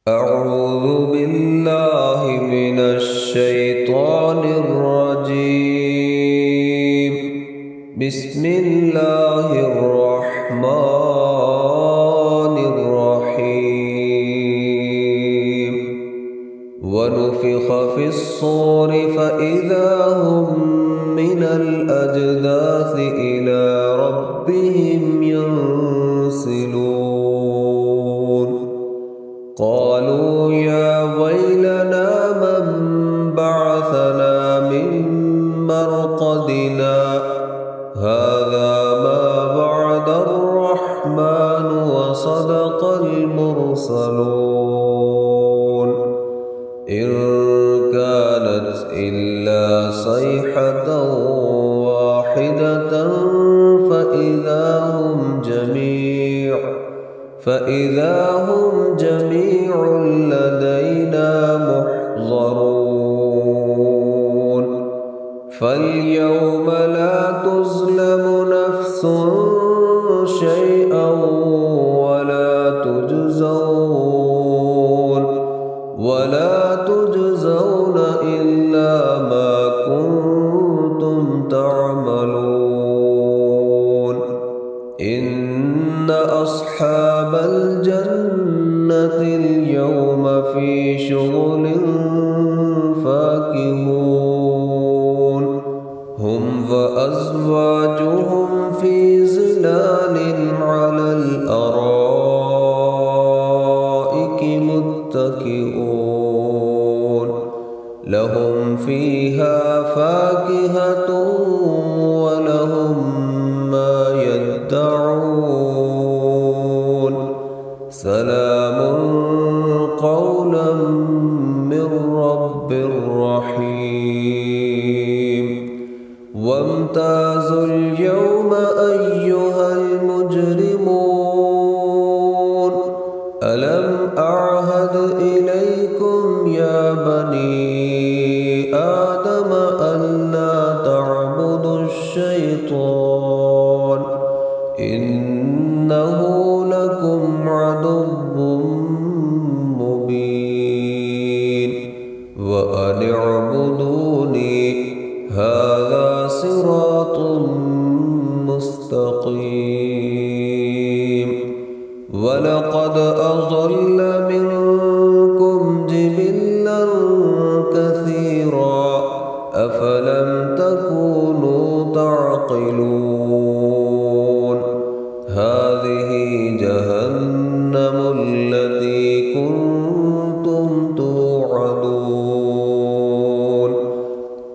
أعوذ بالله من الشيطان الرجيم. بسم الله الرحمن الرحيم. ونفخ في الصور فإذا هم من الأجداث إلى ربهم ينسلون. قالوا يا ويلنا من بعثنا من مرقدنا هذا ما وعد الرحمن وصدق المرسلون. إن كانت إلا صيحة واحدة فإذا هم جميع لدينا محضرون. فاليوم لا تظلم نفس شيئا ولا تجزون إلا ما كنتم تعملون. إن أصحاب الجنة اليوم في شغل فاكهون. هم وأزواجهم في ظلال على الأرائك متكئون. لهم فيها فاكهة ولهم ما يدعون. سلام قولا من رب رحيم. وامتازوا اليوم أيها المجرمون. ألم أعهد إليكم يا بني آدم ألا تعبدوا الشيطان إنه لكم عدو مبين. وأن اعبدوني هذا صراط مستقيم. ولقد أضل منكم جبلا كثيرا أفلم تكونوا تعقلون. هذه جهنم التي كنتم توعدون.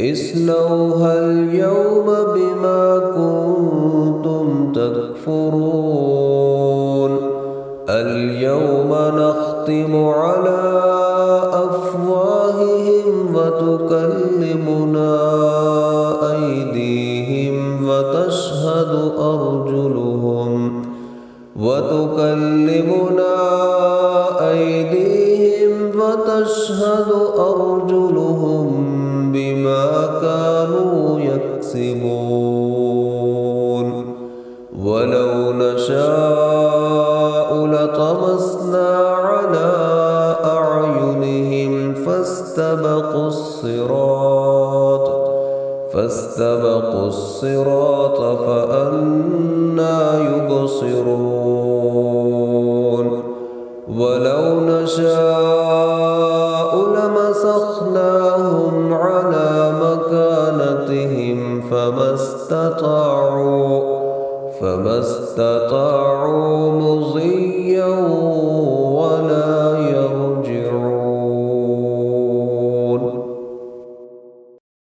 اصلوها اليوم بما كنتم تكفرون. اليوم نختم على أفواههم وتكلمنا أيديهم وتشهد أرجلهم بما كانوا يكسبون. ولو نشاء لطمسنا على أعينهم فاستبقوا الصراط فأنى يبصرون. ولو نشاء لمسخناهم على مكانتهم فما استطاعوا